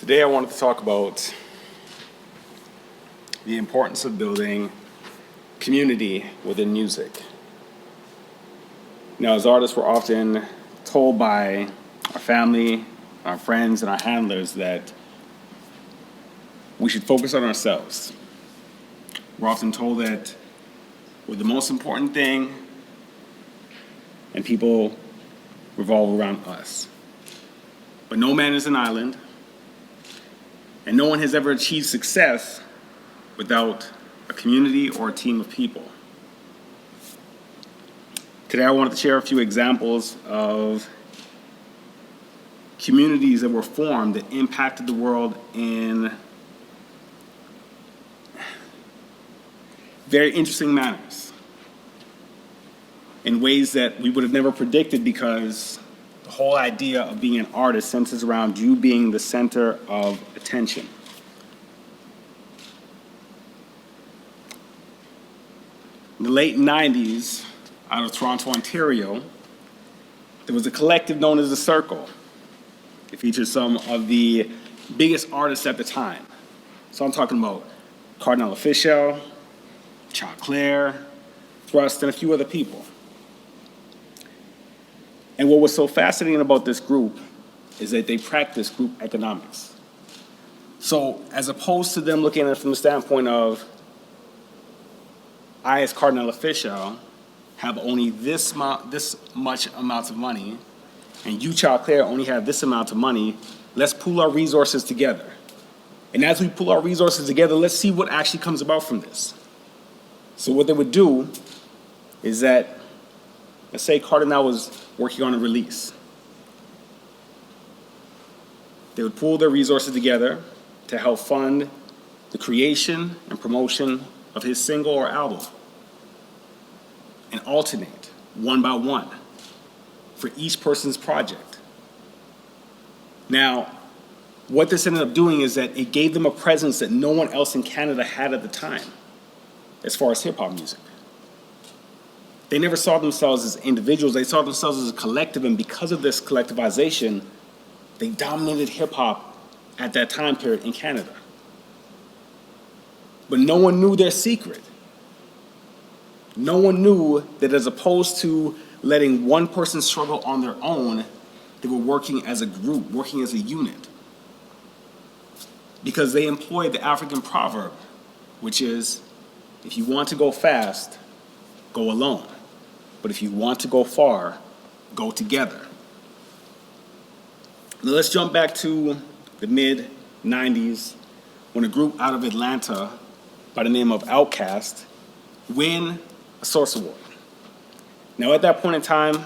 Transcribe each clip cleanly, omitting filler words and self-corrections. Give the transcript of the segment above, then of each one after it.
Today I wanted to talk about the importance of building community within music. Now, as artists, we're often told by our family, our friends, and our handlers that we should focus on ourselves. We're often told that we're the most important thing and people revolve around us. But no man is an island, and no one has ever achieved success without a community or a team of people. Today I wanted to share a few examples of communities that were formed that impacted the world in very interesting manners, in ways that we would have never predicted, because the whole idea of being an artist centers around you being the center of attention. In the late 90s, out of Toronto, Ontario, there was a collective known as The Circle. It featured some of the biggest artists at the time. So I'm talking about Cardinal Official, Choclair, Thrust, and a few other people. And what was so fascinating about this group is that they practiced group economics. So as opposed to them looking at it from the standpoint of, I as Cardinal Official have only this much amount of money, and you, Choclair, only have this amount of money, let's pool our resources together. And as we pool our resources together, let's see what actually comes about from this. So what they would do is that, let's say Cardinal was working on a release. They would pool their resources together to help fund the creation and promotion of his single or album, and alternate one by one for each person's project. Now, what this ended up doing is that it gave them a presence that no one else in Canada had at the time, as far as hip-hop music. They never saw themselves as individuals, they saw themselves as a collective, and because of this collectivization, they dominated hip-hop at that time period in Canada. But no one knew their secret. No one knew that as opposed to letting one person struggle on their own, they were working as a group, working as a unit. Because they employed the African proverb, which is, if you want to go fast, go alone. But if you want to go far, go together. Now let's jump back to the mid-90s when a group out of Atlanta by the name of Outcast win a Source Award. Now at that point in time,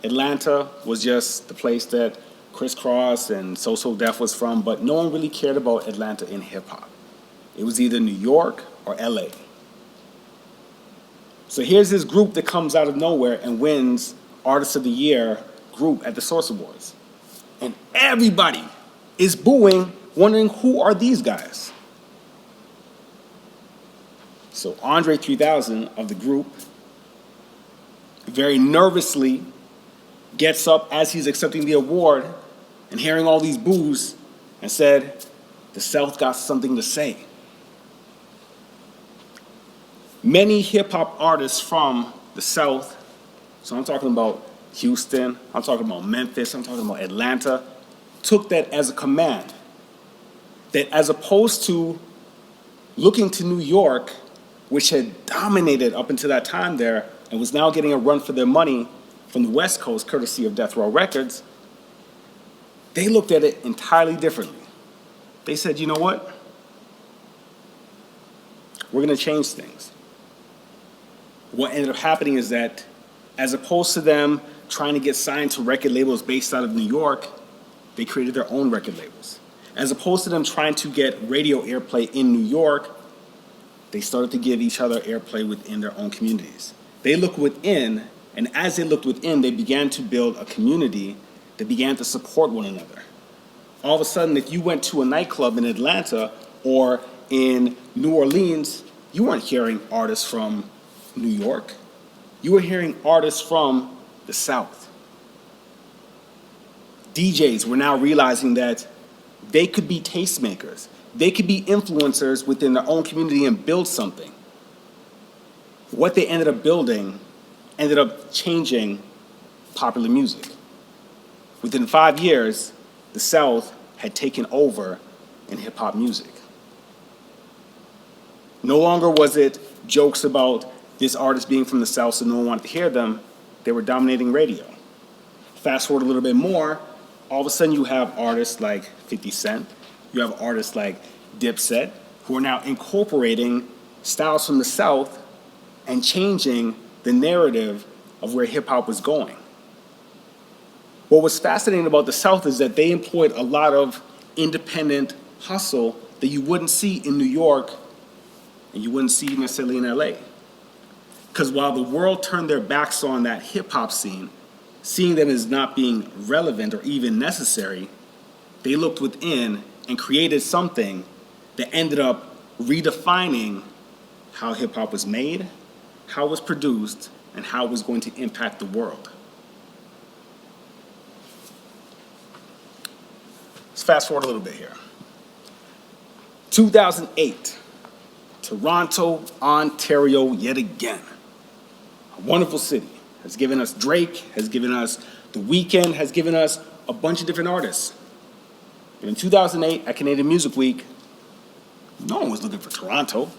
Atlanta was just the place that Criss Cross and So Def was from, but no one really cared about Atlanta in hip-hop. It was either New York or LA. So here's this group that comes out of nowhere and wins Artist of the Year group at the Source Awards. And everybody is booing, wondering who are these guys? So Andre 3000 of the group very nervously gets up as he's accepting the award and hearing all these boos and said, "The South got something to say." Many hip-hop artists from the South, so I'm talking about Houston, I'm talking about Memphis, I'm talking about Atlanta, took that as a command. That as opposed to looking to New York, which had dominated up until that time there, and was now getting a run for their money from the West Coast, courtesy of Death Row Records, they looked at it entirely differently. They said, you know what? We're gonna change things. What ended up happening is that as opposed to them trying to get signed to record labels based out of New York, they created their own record labels. As opposed to them trying to get radio airplay in New York, they started to give each other airplay within their own communities. They looked within, and as they looked within, they began to build a community that began to support one another. All of a sudden, if you went to a nightclub in Atlanta or in New Orleans, you weren't hearing artists from New York. You were hearing artists from the South. DJs were now realizing that They could be tastemakers. They could be influencers within their own community and build something. What they ended up building ended up changing popular music. Within 5 years, the South had taken over in hip-hop music. No longer was it jokes about this artist being from the South so no one wanted to hear them. They were dominating radio. Fast forward a little bit more, all of a sudden you have artists like 50 Cent, you have artists like Dipset, who are now incorporating styles from the South and changing the narrative of where hip-hop was going. What was fascinating about the South is that they employed a lot of independent hustle that you wouldn't see in New York and you wouldn't see necessarily in LA. Because while the world turned their backs on that hip-hop scene, seeing them as not being relevant or even necessary, they looked within and created something that ended up redefining how hip-hop was made, how it was produced, and how it was going to impact the world. Let's fast forward a little bit here. 2008, Toronto, Ontario, yet again. A wonderful city. Has given us Drake, has given us The Weeknd, has given us a bunch of different artists. And in 2008, at Canadian Music Week, no one was looking for Toronto.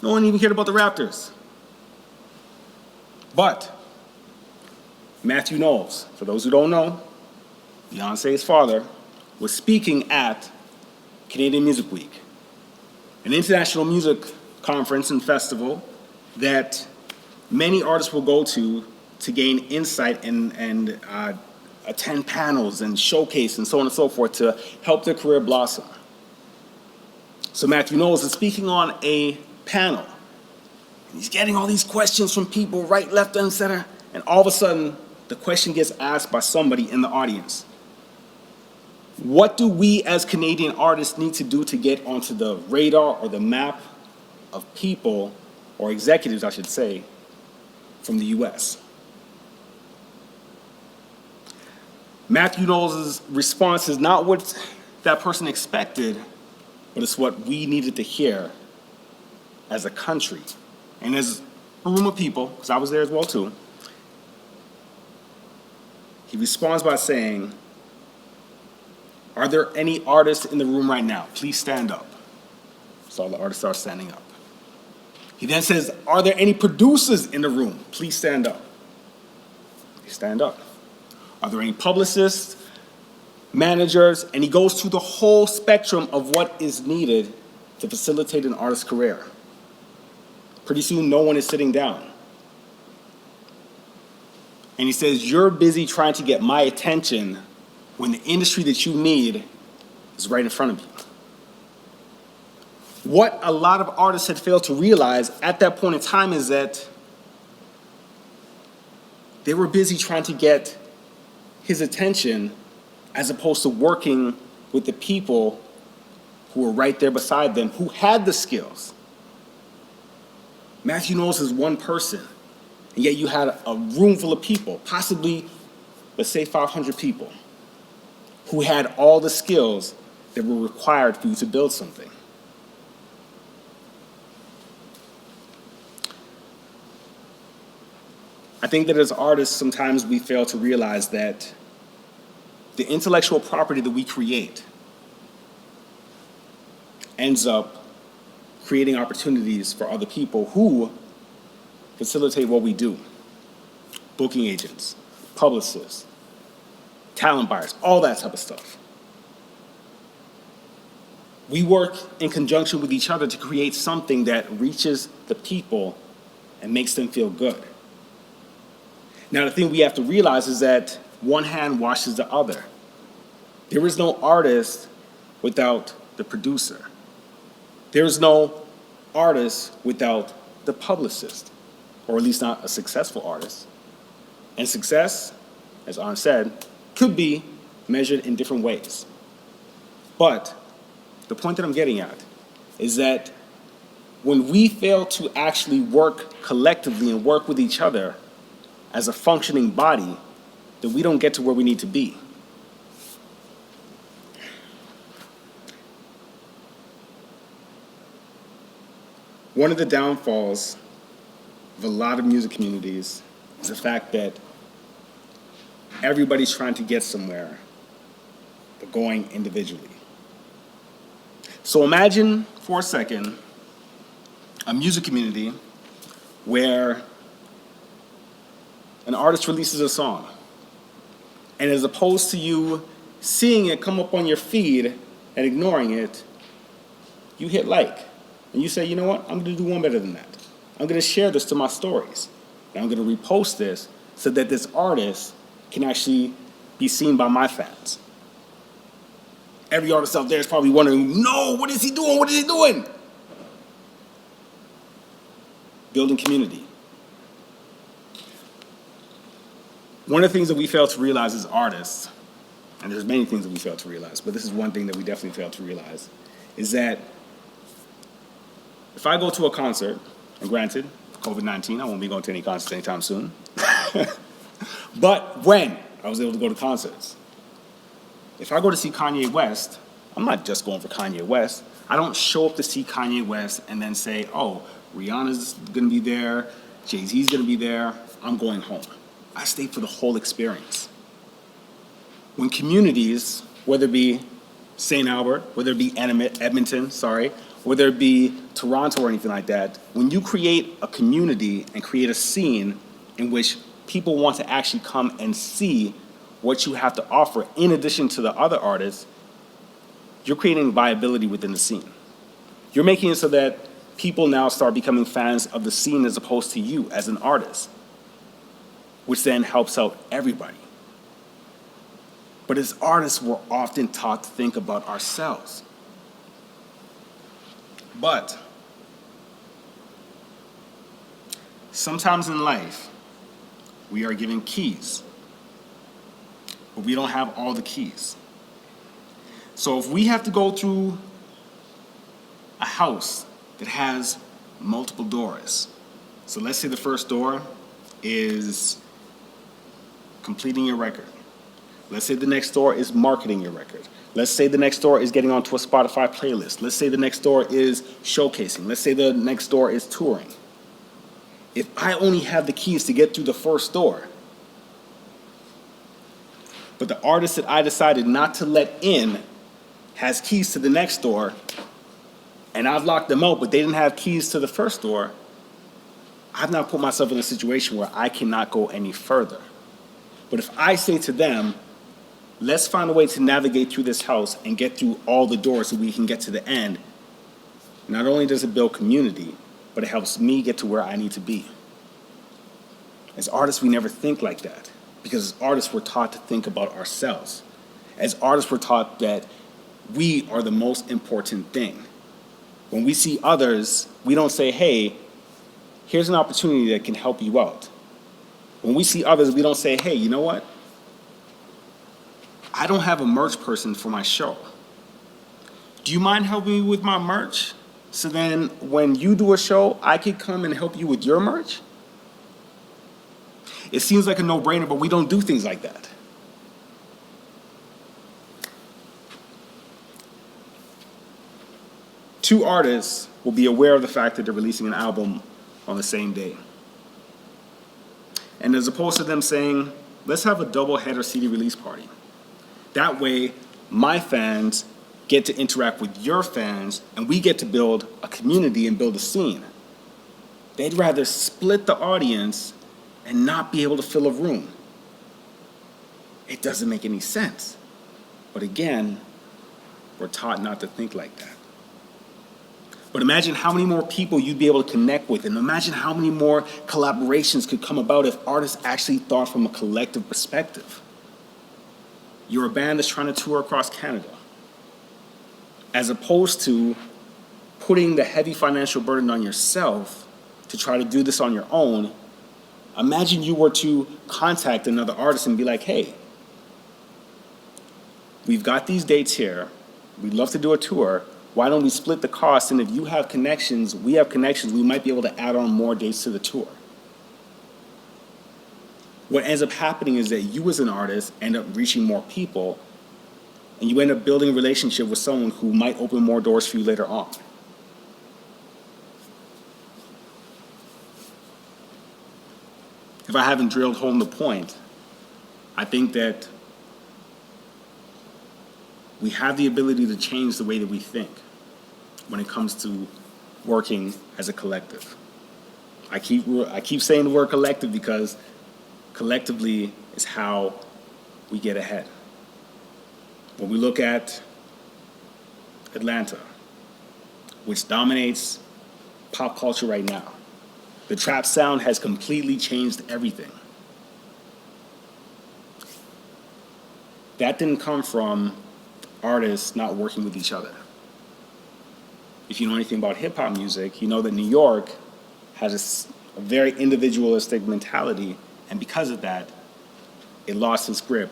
No one even cared about the Raptors. But Matthew Knowles, for those who don't know, Beyonce's father, was speaking at Canadian Music Week, an international music conference and festival that many artists will go to gain insight and attend panels and showcase and so on and so forth to help their career blossom. So Matthew Knowles is speaking on a panel. He's getting all these questions from people right, left, and center, and all of a sudden, the question gets asked by somebody in the audience. What do we as Canadian artists need to do to get onto the radar or the map of people, or executives, I should say, from the US? Matthew Knowles' response is not what that person expected, but it's what we needed to hear as a country. And as a room of people, because I was there as well too, he responds by saying, "Are there any artists in the room right now? Please stand up." So all the artists are standing up. He then says, "Are there any producers in the room? Please stand up." They stand up. Are there any publicists, managers? And he goes through the whole spectrum of what is needed to facilitate an artist's career. Pretty soon, no one is sitting down. And he says, "You're busy trying to get my attention when the industry that you need is right in front of you." What a lot of artists had failed to realize at that point in time is that they were busy trying to get his attention as opposed to working with the people who were right there beside them, who had the skills. Matthew Knowles is one person, and yet you had a room full of people, possibly, let's say 500 people, who had all the skills that were required for you to build something. I think that as artists, sometimes we fail to realize that the intellectual property that we create ends up creating opportunities for other people who facilitate what we do. Booking agents, publicists, talent buyers, all that type of stuff. We work in conjunction with each other to create something that reaches the people and makes them feel good. Now, the thing we have to realize is that one hand washes the other. There is no artist without the producer. There is no artist without the publicist, or at least not a successful artist. And success, as Arn said, could be measured in different ways. But the point that I'm getting at is that when we fail to actually work collectively and work with each other as a functioning body, then we don't get to where we need to be. One of the downfalls of a lot of music communities is the fact that everybody's trying to get somewhere, but going individually. So imagine for a second a music community where an artist releases a song, and as opposed to you seeing it come up on your feed and ignoring it, you hit like, and you say, you know what, I'm gonna do one better than that. I'm gonna share this to my stories, and I'm gonna repost this so that this artist can actually be seen by my fans. Every artist out there is probably wondering, no, what is he doing? What is he doing? Building community. One of the things that we fail to realize as artists, and there's many things that we fail to realize, but this is one thing that we definitely fail to realize, is that if I go to a concert, and granted, COVID-19, I won't be going to any concerts anytime soon, but when I was able to go to concerts, if I go to see Kanye West, I'm not just going for Kanye West. I don't show up to see Kanye West and then say, oh, Rihanna's gonna be there, Jay-Z's gonna be there, I'm going home. I stay for the whole experience. When communities, whether it be St. Albert, whether it be Edmonton, whether it be Toronto or anything like that, when you create a community and create a scene in which people want to actually come and see what you have to offer in addition to the other artists, you're creating viability within the scene. You're making it so that people now start becoming fans of the scene as opposed to you as an artist, which then helps out everybody. But as artists, we're often taught to think about ourselves. But sometimes in life, we are given keys, but we don't have all the keys. So if we have to go through a house that has multiple doors, so let's say the first door is completing your record. Let's say the next door is marketing your record. Let's say the next door is getting onto a Spotify playlist. Let's say the next door is showcasing. Let's say the next door is touring. If I only have the keys to get through the first door, but the artist that I decided not to let in has keys to the next door, and I've locked them out, but they didn't have keys to the first door, I've now put myself in a situation where I cannot go any further. But if I say to them, let's find a way to navigate through this house and get through all the doors so we can get to the end, not only does it build community, but it helps me get to where I need to be. As artists, we never think like that, because as artists, we're taught to think about ourselves. As artists, we're taught that we are the most important thing. When we see others, we don't say, hey, here's an opportunity that can help you out. When we see others, we don't say, hey, you know what? I don't have a merch person for my show. Do you mind helping me with my merch? So then when you do a show, I could come and help you with your merch? It seems like a no-brainer, but we don't do things like that. Two artists will be aware of the fact that they're releasing an album on the same day. And as opposed to them saying, let's have a double header CD release party. That way, my fans get to interact with your fans, and we get to build a community and build a scene. They'd rather split the audience and not be able to fill a room. It doesn't make any sense. But again, we're taught not to think like that. But imagine how many more people you'd be able to connect with, and imagine how many more collaborations could come about if artists actually thought from a collective perspective. You're a band that's trying to tour across Canada, as opposed to putting the heavy financial burden on yourself to try to do this on your own. Imagine you were to contact another artist and be like, hey, we've got these dates here. We'd love to do a tour. Why don't we split the cost? And if you have connections, we have connections, we might be able to add on more dates to the tour. What ends up happening is that you as an artist end up reaching more people, and you end up building a relationship with someone who might open more doors for you later on. if I haven't drilled home the point, I think that we have the ability to change the way that we think when it comes to working as a collective. I keep saying the word collective because collectively is how we get ahead. When we look at Atlanta, which dominates pop culture right now, the trap sound has completely changed everything. That didn't come from artists not working with each other. If you know anything about hip hop music, you know that New York has a very individualistic mentality, and because of that, it lost its grip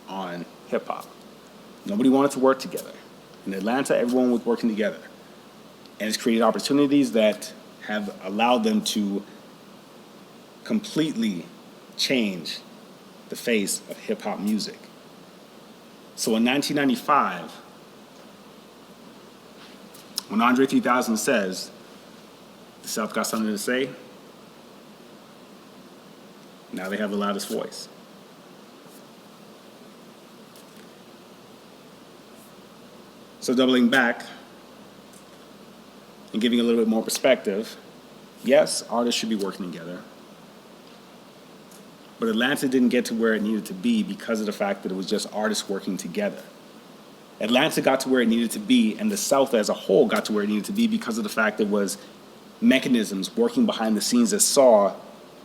on hip hop. Nobody wanted to work together. In Atlanta, everyone was working together. And it's created opportunities that have allowed them to completely change the face of hip hop music. So in 1995, when Andre 3000 says, "The South got something to say," now they have the loudest voice. So doubling back and giving a little bit more perspective, yes, artists should be working together. But Atlanta didn't get to where it needed to be because of the fact that it was just artists working together. Atlanta got to where it needed to be, and the South as a whole got to where it needed to be because of the fact there was mechanisms working behind the scenes that saw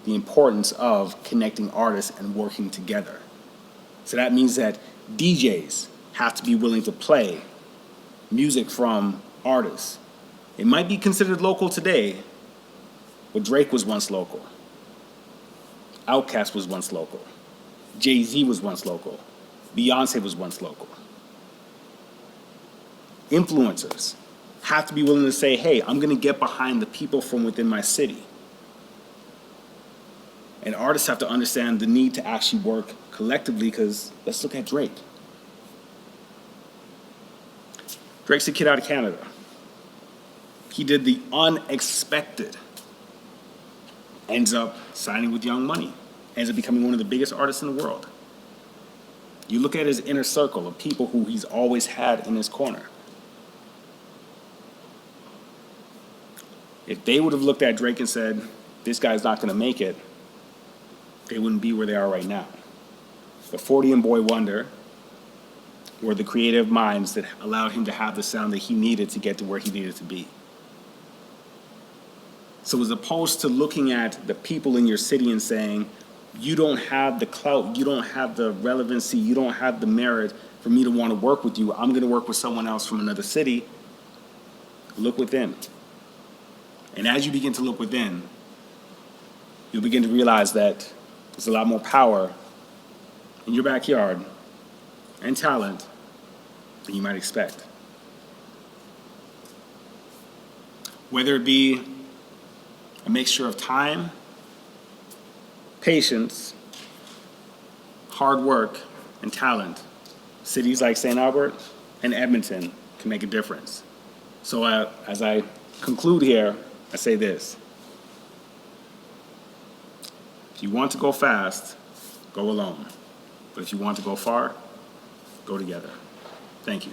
the importance of connecting artists and working together. So that means that DJs have to be willing to play music from artists. It might be considered local today, but Drake was once local. Outcast was once local. Jay-Z was once local. Beyonce was once local. Influencers have to be willing to say, hey, I'm going to get behind the people from within my city. And artists have to understand the need to actually work collectively, because let's look at Drake. Drake's a kid out of Canada. He did the unexpected. Ends up signing with Young Money. Ends up becoming one of the biggest artists in the world. You look at his inner circle of people who he's always had in his corner. If they would have looked at Drake and said, this guy's not going to make it, they wouldn't be where they are right now. But 40 and Boy Wonder were the creative minds that allowed him to have the sound that he needed to get to where he needed to be. So as opposed to looking at the people in your city and saying, you don't have the clout, you don't have the relevancy, you don't have the merit for me to want to work with you, I'm going to work with someone else from another city, look within. And as you begin to look within, you'll begin to realize that there's a lot more power in your backyard and talent than you might expect. Whether it be a mixture of time, patience, hard work, and talent, cities like St. Albert and Edmonton can make a difference. So as I conclude here, I say this. If you want to go fast, go alone. But if you want to go far, go together. Thank you.